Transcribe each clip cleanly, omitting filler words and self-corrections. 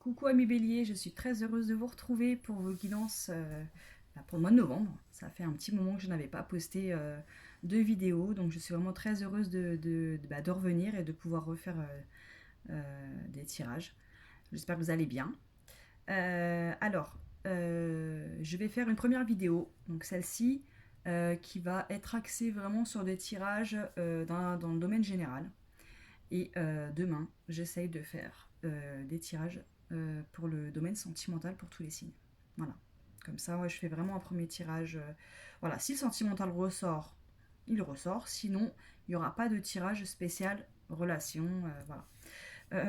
Coucou amis béliers, je suis très heureuse de vous retrouver pour vos guidances pour le mois de novembre. Ça fait un petit moment que je n'avais pas posté de vidéo, donc je suis vraiment très heureuse de revenir et de pouvoir refaire des tirages. J'espère que vous allez bien. Je vais faire une première vidéo, donc celle-ci, qui va être axée vraiment sur des tirages dans le domaine général. Et demain, j'essaye de faire des tirages pour le domaine sentimental pour tous les signes. Voilà. Comme ça, ouais, je fais vraiment un premier tirage. Voilà, si le sentimental ressort, il ressort. Sinon, il n'y aura pas de tirage spécial relation. Voilà.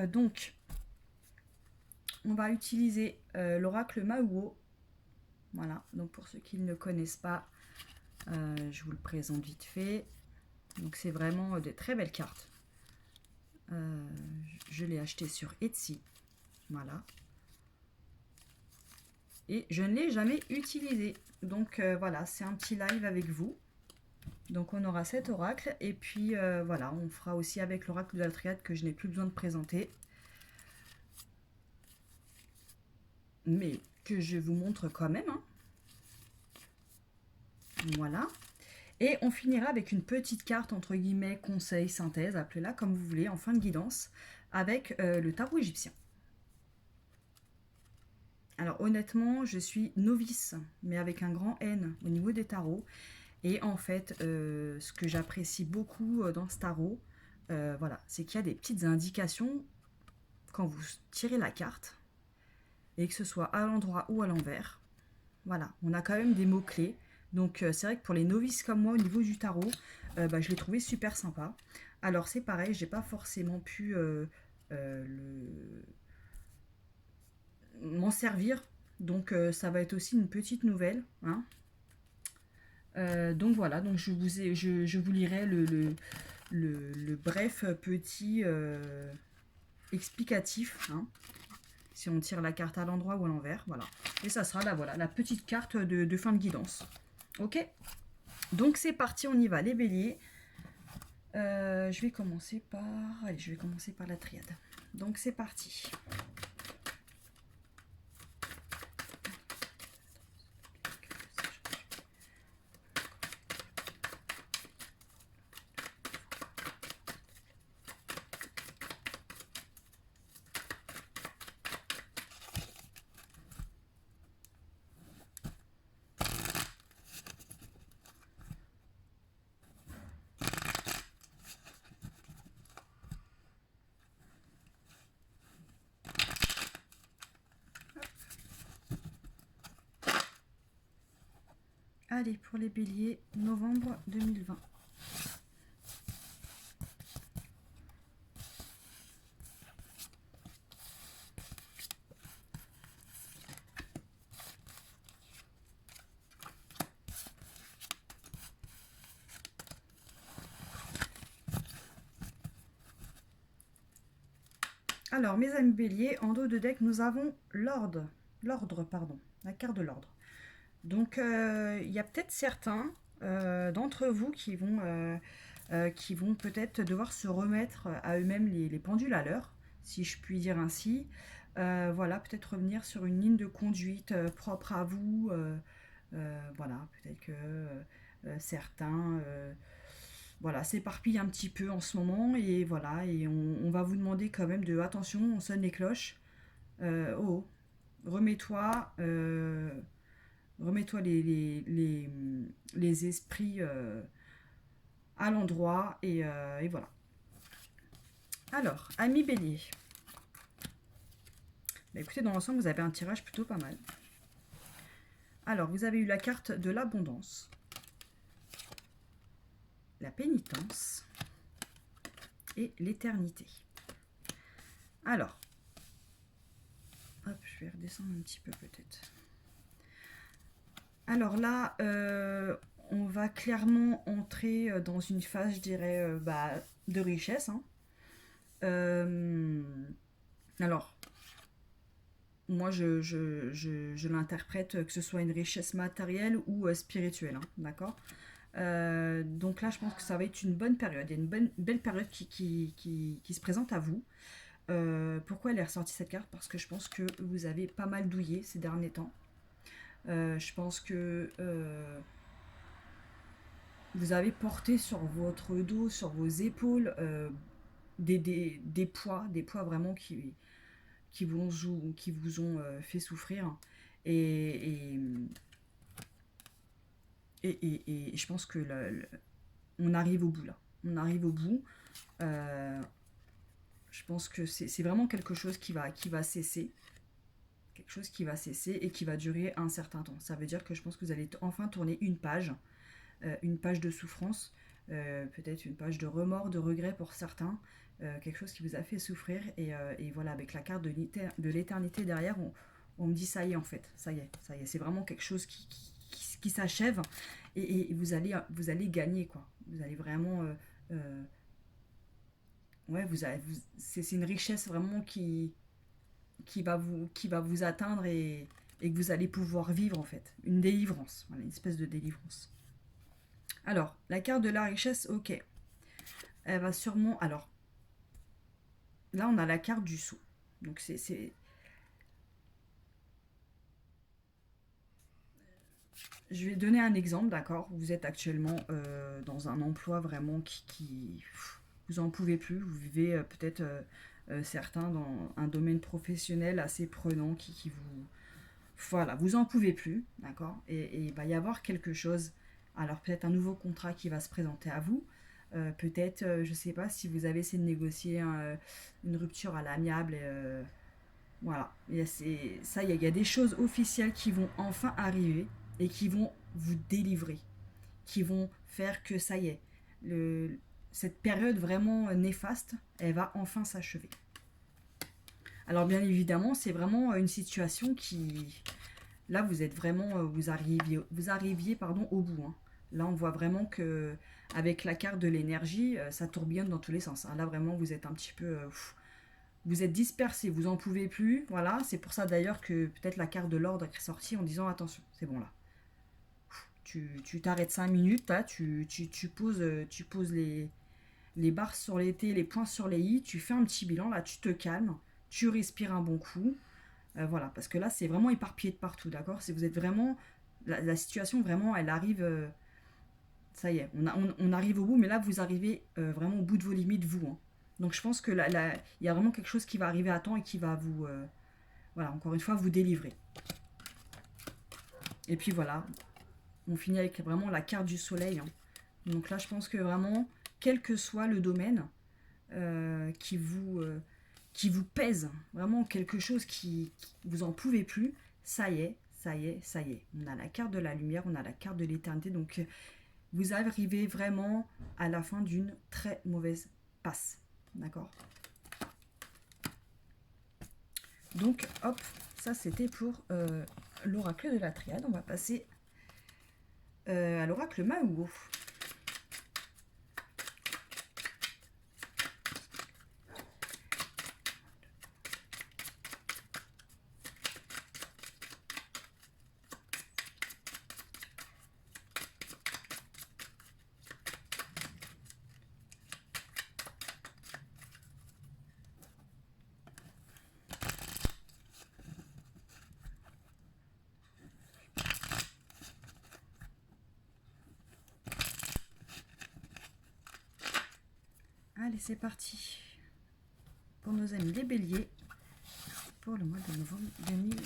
Donc, on va utiliser l'oracle Mahuo. Voilà, donc pour ceux qui ne connaissent pas, je vous le présente vite fait. Donc, c'est vraiment des très belles cartes. Je l'ai acheté sur Etsy. Voilà. Et je ne l'ai jamais utilisé. Donc voilà, c'est un petit live avec vous. Donc on aura cet oracle. Et puis voilà, on fera aussi avec l'oracle de la triade que je n'ai plus besoin de présenter. Mais que je vous montre quand même. Hein. Voilà. Et on finira avec une petite carte, entre guillemets, conseil, synthèse, appelez-la comme vous voulez, en fin de guidance, avec le tarot égyptien. Alors honnêtement, je suis novice, mais avec un grand N au niveau des tarots. Et en fait, ce que j'apprécie beaucoup dans ce tarot, voilà, c'est qu'il y a des petites indications quand vous tirez la carte, et que ce soit à l'endroit ou à l'envers. Voilà, on a quand même des mots-clés. Donc c'est vrai que pour les novices comme moi au niveau du tarot, je l'ai trouvé super sympa. Alors c'est pareil, j'ai pas forcément pu m'en servir. Donc ça va être aussi une petite nouvelle. Hein. Donc voilà, donc je vous lirai le bref petit explicatif, hein, si on tire la carte à l'endroit ou à l'envers, voilà. Et ça sera là, voilà, la petite carte de fin de guidance. Ok. Donc c'est parti, on y va, les béliers. Je vais commencer par, allez, je vais commencer par la triade. Donc c'est parti. Allez, pour les béliers, novembre 2020. Alors, mes amis béliers, en dos de deck, nous avons l'ordre, la carte de l'ordre. Donc, il y a peut-être certains d'entre vous qui vont peut-être devoir se remettre à eux-mêmes les pendules à l'heure, si je puis dire ainsi. Voilà, peut-être revenir sur une ligne de conduite propre à vous. Voilà, peut-être que certains voilà, s'éparpillent un petit peu en ce moment. Et voilà, et on va vous demander quand même de attention, on sonne les cloches. Oh, remets-toi. Remets-toi les esprits à l'endroit et voilà. Alors, amis bélier. Bah, écoutez, dans l'ensemble, vous avez un tirage plutôt pas mal. Alors, vous avez eu la carte de l'abondance, la pénitence et l'éternité. Alors, hop, je vais redescendre un petit peu peut-être. Alors là, on va clairement entrer dans une phase, je dirais, de richesse. Hein. Alors, moi, je l'interprète que ce soit une richesse matérielle ou spirituelle, hein, d'accord. Donc là, je pense que ça va être une bonne période. Il y a une belle période qui se présente à vous. Pourquoi elle est ressortie cette carte? Parce que je pense que vous avez pas mal douillé ces derniers temps. Je pense que vous avez porté sur votre dos, sur vos épaules, des poids vraiment qui vous ont fait souffrir. Et, et je pense que on arrive au bout là. On arrive au bout. Euh, je pense que c'est vraiment quelque chose qui va cesser. Quelque chose qui va cesser et qui va durer un certain temps. Ça veut dire que je pense que vous allez enfin tourner une page de souffrance, peut-être une page de remords, de regret pour certains, quelque chose qui vous a fait souffrir. Et voilà, avec la carte de l'éternité derrière, on me dit ça y est en fait, ça y est, ça y est. C'est vraiment quelque chose qui s'achève et vous allez gagner quoi. Vous allez vraiment... ouais, c'est une richesse vraiment qui va vous atteindre et que vous allez pouvoir vivre en fait. Une délivrance, voilà, une espèce de délivrance. Alors, la carte de la richesse, ok. Elle va sûrement... Alors, là, on a la carte du sceau. Donc, je vais donner un exemple, d'accord? Vous êtes actuellement dans un emploi vraiment vous en pouvez plus. Vous vivez peut-être certains dans un domaine professionnel assez prenant qui vous... Voilà, vous en pouvez plus, d'accord? Et il va y avoir quelque chose. Alors, peut-être un nouveau contrat qui va se présenter à vous. Peut-être, je ne sais pas, si vous avez essayé de négocier une rupture à l'amiable. Voilà. Ça, il y a des choses officielles qui vont enfin arriver et qui vont vous délivrer, qui vont faire que ça y est, cette période vraiment néfaste, elle va enfin s'achever. Alors bien évidemment, c'est vraiment une situation qui... Là, vous êtes vraiment... vous arriviez pardon, au bout. Hein. Là, on voit vraiment que avec la carte de l'énergie, ça tourbillonne dans tous les sens. Hein. Là, vraiment, vous êtes un petit peu... vous êtes dispersé, vous en pouvez plus. Voilà, c'est pour ça d'ailleurs que peut-être la carte de l'ordre est sortie en disant attention, c'est bon là. Tu t'arrêtes 5 minutes, là, tu poses les barres sur les T, les points sur les I, tu fais un petit bilan, là, tu te calmes, tu respires un bon coup. Voilà, parce que là, c'est vraiment éparpillé de partout, d'accord? Si vous êtes vraiment... La situation, vraiment, elle arrive... ça y est, on arrive au bout, mais là, vous arrivez vraiment au bout de vos limites, vous. Hein. Donc, je pense que il y a vraiment quelque chose qui va arriver à temps et qui va vous... voilà, encore une fois, vous délivrer. Et puis voilà, on finit avec vraiment la carte du soleil. Hein. Donc là, je pense que vraiment, quel que soit le domaine qui vous pèse, vraiment quelque chose qui vous en pouvez plus, ça y est, ça y est, ça y est. On a la carte de la lumière, on a la carte de l'éternité. Donc vous arrivez vraiment à la fin d'une très mauvaise passe. D'accord? Donc hop, ça c'était pour l'oracle de la triade. On va passer à l'oracle Mahuo. Allez, c'est parti pour nos amis les béliers pour le mois de novembre 2020.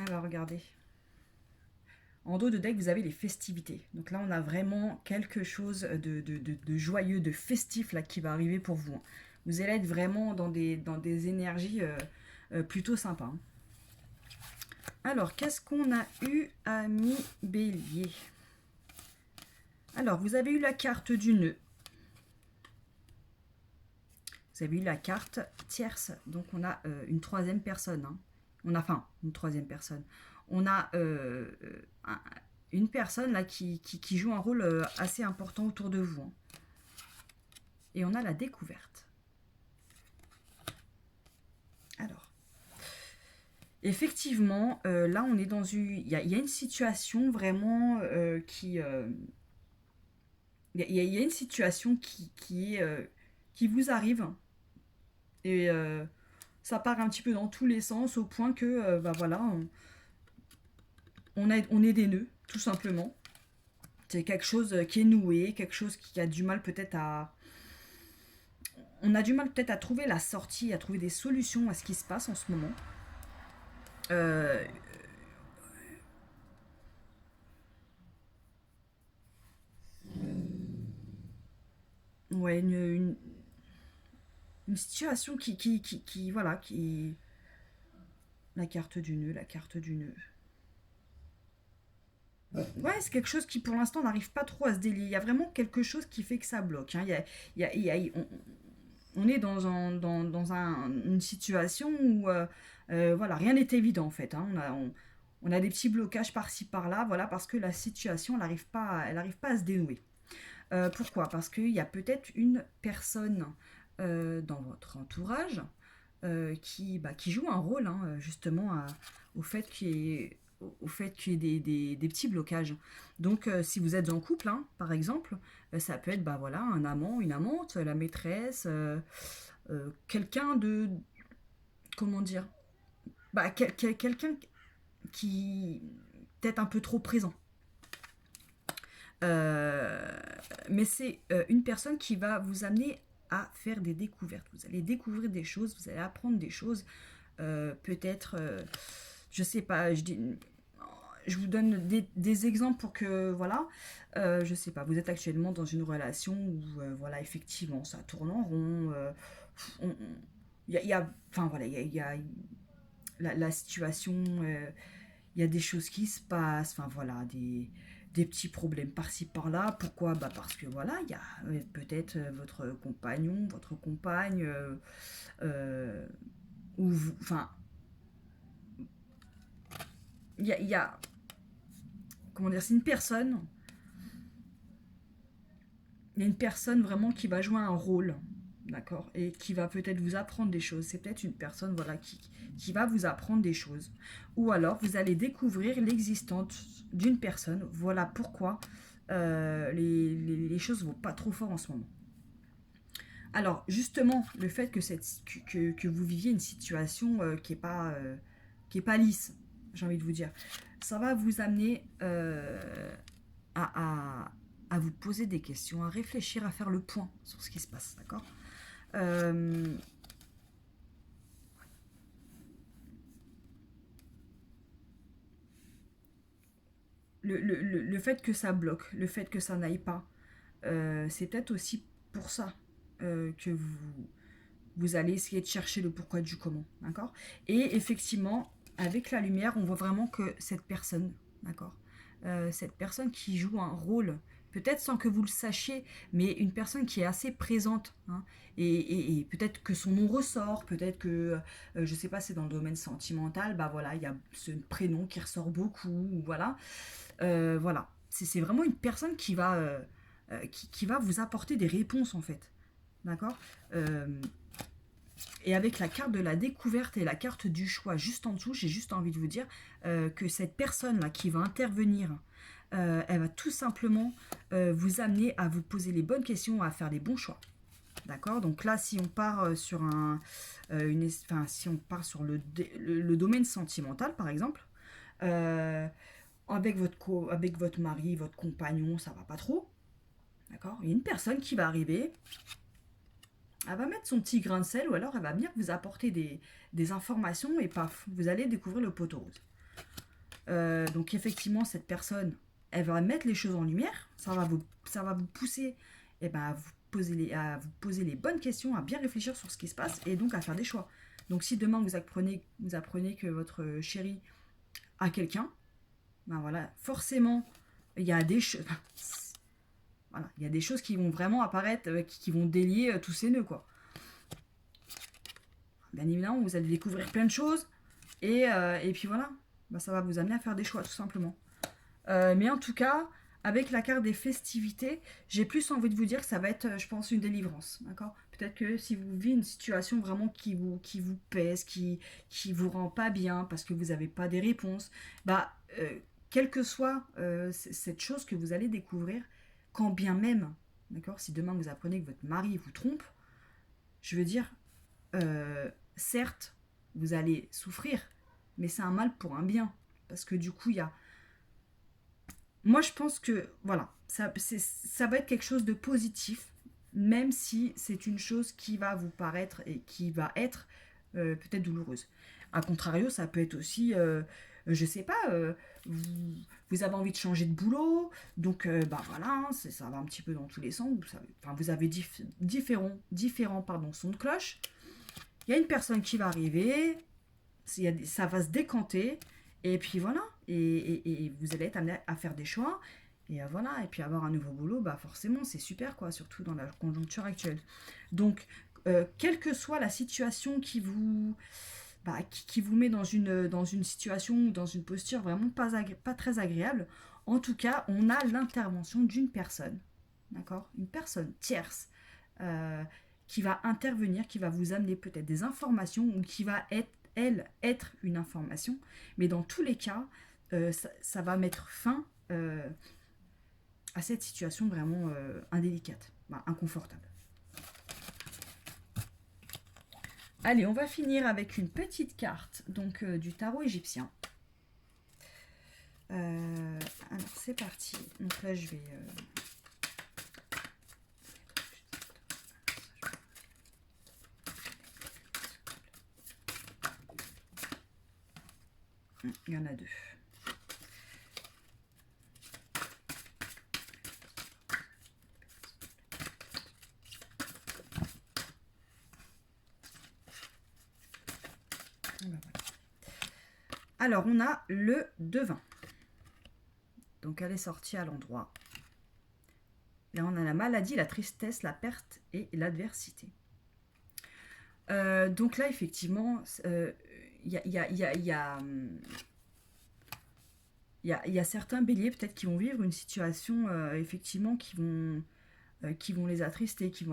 Alors, regardez. En dos de deck, vous avez les festivités. Donc là, on a vraiment quelque chose de joyeux, de festif là, qui va arriver pour vous. Hein. Vous allez être vraiment dans des énergies plutôt sympas. Hein. Alors, qu'est-ce qu'on a eu, ami bélier? Alors, vous avez eu la carte du nœud. Vous avez eu la carte tierce. Donc, on a une troisième personne. Hein. On a, enfin, une troisième personne. On a une personne là qui joue un rôle assez important autour de vous. Hein. Et on a la découverte. Alors, effectivement, là on est dans une... Il y a une situation vraiment qui... Il y a une situation qui vous arrive. Et ça part un petit peu dans tous les sens au point que, bah voilà, on est des nœuds, tout simplement. C'est quelque chose qui est noué, quelque chose qui a du mal peut-être à... On a du mal peut-être à trouver la sortie, à trouver des solutions à ce qui se passe en ce moment. Euh, ouais, une situation voilà, qui... La carte du nœud, la carte du nœud. Ouais, c'est quelque chose qui pour l'instant n'arrive pas trop à se délier. Il y a vraiment quelque chose qui fait que ça bloque. Hein. On est une situation où voilà, rien n'est évident en fait. Hein. On a des petits blocages par-ci par-là, voilà, parce que la situation elle arrive pas à se dénouer. Pourquoi? Parce qu'il y a peut-être une personne dans votre entourage qui joue un rôle justement au fait qu'il y ait, au fait qu'il y ait des petits blocages. Donc si vous êtes en couple, hein, par exemple, ça peut être bah, voilà, un amant, une amante, la maîtresse, quelqu'un de... Comment dire? Bah, quelqu'un qui peut-être un peu trop présent. Euh, mais c'est une personne qui va vous amener à faire des découvertes. Vous allez découvrir des choses, vous allez apprendre des choses. Peut-être, je sais pas, je vous donne des exemples pour que, voilà, je sais pas, vous êtes actuellement dans une relation où, voilà, effectivement, ça tourne en rond. Enfin voilà, il y a la situation, il y a des choses qui se passent, enfin voilà, des petits problèmes par-ci par-là. Pourquoi? Bah parce que voilà, il y a peut-être votre compagnon, votre compagne, euh, ou vous, enfin, il y a, comment dire, c'est une personne, il y a une personne vraiment qui va jouer un rôle, d'accord, et qui va peut-être vous apprendre des choses. C'est peut-être une personne, voilà, qui va vous apprendre des choses. Ou alors, vous allez découvrir l'existence d'une personne. Voilà pourquoi les choses ne vont pas trop fort en ce moment. Alors, justement, le fait que vous viviez une situation qui est pas lisse, j'ai envie de vous dire, ça va vous amener à, à, à vous poser des questions, à réfléchir, à faire le point sur ce qui se passe, d'accord. euh, le fait que ça bloque, le fait que ça n'aille pas, c'est peut-être aussi pour ça que vous allez essayer de chercher le pourquoi du comment, d'accord. Et effectivement, avec la lumière, on voit vraiment que cette personne, d'accord, cette personne qui joue un rôle, peut-être sans que vous le sachiez, mais une personne qui est assez présente, hein, et peut-être que son nom ressort, peut-être que, je sais pas, c'est dans le domaine sentimental, bah voilà, il y a ce prénom qui ressort beaucoup, voilà. Voilà, c'est vraiment une personne qui va vous apporter des réponses en fait, d'accord. Euh, et avec la carte de la découverte et la carte du choix juste en dessous, j'ai juste envie de vous dire que cette personne-là qui va intervenir, elle va tout simplement vous amener à vous poser les bonnes questions, à faire les bons choix. D'accord. Donc là, si on part sur enfin, si on part sur le domaine sentimental, par exemple, euh, avec votre mari, votre compagnon, ça va pas trop. D'accord. Il y a une personne qui va arriver, elle va mettre son petit grain de sel ou alors elle va bien vous apporter des informations et paf, vous allez découvrir le poteau rose. Donc effectivement, cette personne, elle va mettre les choses en lumière, ça va vous pousser à vous poser les bonnes questions, à bien réfléchir sur ce qui se passe et donc à faire des choix. Donc si demain vous apprenez que votre chéri a quelqu'un, ben voilà, forcément, il y a des choses... Voilà, il y a des choses qui vont vraiment apparaître, qui vont délier tous ces nœuds, quoi. Bien évidemment, vous allez découvrir plein de choses, et puis voilà, bah, ça va vous amener à faire des choix, tout simplement. Mais en tout cas, avec la carte des festivités, j'ai plus envie de vous dire que ça va être, je pense, une délivrance. D'accord. Peut-être que si vous vivez une situation vraiment qui vous pèse, qui vous rend pas bien parce que vous n'avez pas des réponses, bah, quelle que soit cette chose que vous allez découvrir, quand bien même, d'accord, si demain vous apprenez que votre mari vous trompe, je veux dire, certes, vous allez souffrir, mais c'est un mal pour un bien. Parce que du coup, il y a. Moi, je pense que, voilà, ça va être quelque chose de positif, même si c'est une chose qui va vous paraître et qui va être peut-être douloureuse. A contrario, ça peut être aussi, je sais pas, vous avez envie de changer de boulot, donc bah voilà, hein, ça va un petit peu dans tous les sens. Vous avez différents sons de cloche. Il y a une personne qui va arriver, ça va se décanter, et puis voilà, et vous allez être amené à faire des choix, et voilà, et puis avoir un nouveau boulot, bah forcément c'est super quoi, surtout dans la conjoncture actuelle. Donc, quelle que soit la situation qui vous met dans une situation ou dans une posture vraiment pas très agréable, en tout cas, on a l'intervention d'une personne, d'accord, une personne tierce, euh, qui va intervenir, qui va vous amener peut-être des informations ou qui va être une information. Mais dans tous les cas, ça va mettre fin à cette situation vraiment indélicate, bah, inconfortable. Allez, on va finir avec une petite carte donc du tarot égyptien. Alors c'est parti. Donc là je vais il y en a deux. Alors, on a le devin. Donc, elle est sortie à l'endroit. Là, on a la maladie, la tristesse, la perte et l'adversité. Donc là, effectivement, il y a certains béliers peut-être qui vont vivre une situation, effectivement, qui vont les attrister, qui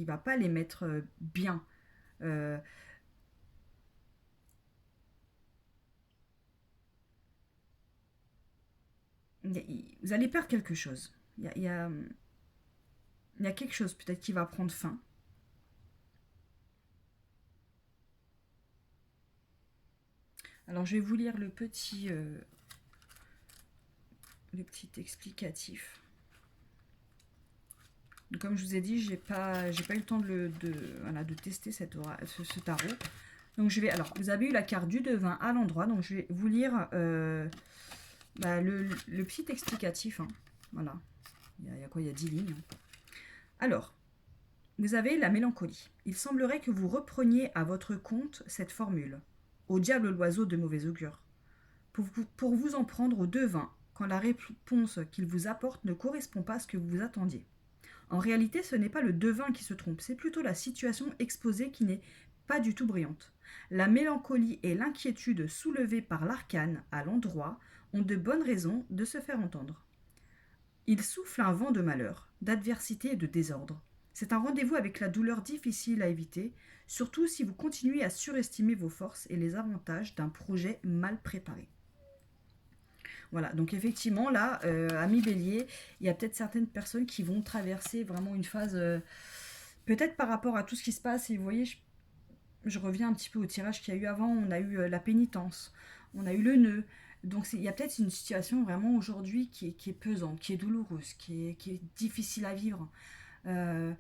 va pas les mettre bien. Euh, vous allez perdre quelque chose. Il y a quelque chose peut-être qui va prendre fin. Alors je vais vous lire le petit explicatif. Donc, comme je vous ai dit, j'ai pas eu le temps de tester ce tarot. Donc je vais. Alors, vous avez eu la carte du devin à l'endroit, donc je vais vous lire le petit explicatif. Hein. Voilà. Il y a quoi? Il y a 10 lignes. Alors, vous avez la mélancolie. Il semblerait que vous repreniez à votre compte cette formule. Au diable l'oiseau de mauvais augure. Pour vous en prendre au devin, quand la réponse qu'il vous apporte ne correspond pas à ce que vous attendiez. En réalité, ce n'est pas le devin qui se trompe, c'est plutôt la situation exposée qui n'est pas du tout brillante. La mélancolie et l'inquiétude soulevées par l'arcane à l'endroit ont de bonnes raisons de se faire entendre. Il souffle un vent de malheur, d'adversité et de désordre. C'est un rendez-vous avec la douleur difficile à éviter, surtout si vous continuez à surestimer vos forces et les avantages d'un projet mal préparé. Voilà, donc effectivement, là, ami Bélier, il y a peut-être certaines personnes qui vont traverser vraiment une phase, peut-être par rapport à tout ce qui se passe, et vous voyez, je reviens un petit peu au tirage qu'il y a eu avant, on a eu la pénitence, on a eu le nœud, donc il y a peut-être une situation vraiment aujourd'hui qui est pesante, qui est douloureuse, qui est difficile à vivre. Euh,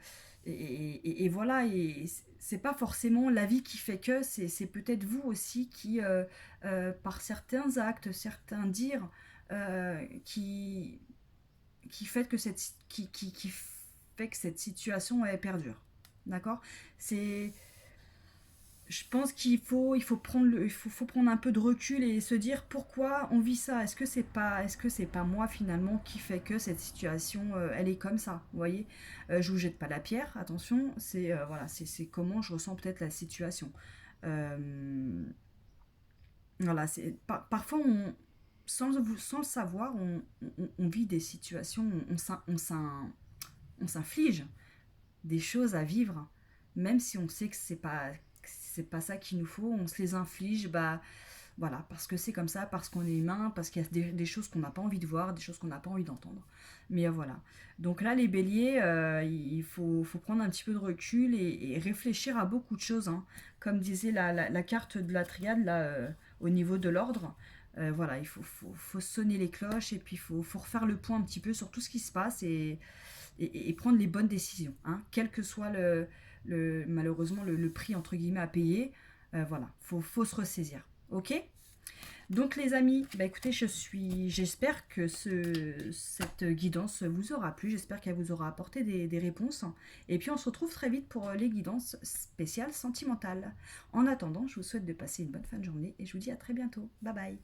et voilà, et c'est pas forcément la vie qui fait que, c'est peut-être vous aussi qui, par certains actes, certains dires, qui, fait que qui fait que cette situation elle perdure. D'accord. C'est, je pense il faut prendre faut prendre un peu de recul et se dire pourquoi on vit ça. Est-ce que c'est pas moi finalement qui fait que cette situation elle est comme ça, vous voyez. Je vous jette pas la pierre, attention, c'est voilà, c'est comment je ressens peut-être la situation. Voilà, parfois sans le savoir, on vit des situations, on s'inflige des choses à vivre, même si on sait que c'est pas ça qu'il nous faut, on se les inflige, bah voilà, parce que c'est comme ça, parce qu'on est humain, parce qu'il y a des choses qu'on n'a pas envie de voir, des choses qu'on n'a pas envie d'entendre. Mais voilà. Donc là, les béliers, il faut prendre un petit peu de recul et réfléchir à beaucoup de choses, hein. Comme disait la carte de la triade, là, au niveau de l'ordre. Voilà, il faut sonner les cloches et puis faut refaire le point un petit peu sur tout ce qui se passe et prendre les bonnes décisions, hein, quel que soit malheureusement le prix entre guillemets à payer. Voilà, faut se ressaisir. Ok. Donc les amis, bah écoutez, j'espère que cette guidance vous aura plu, j'espère qu'elle vous aura apporté des réponses. Et puis on se retrouve très vite pour les guidances spéciales sentimentales. En attendant, je vous souhaite de passer une bonne fin de journée et je vous dis à très bientôt. Bye bye.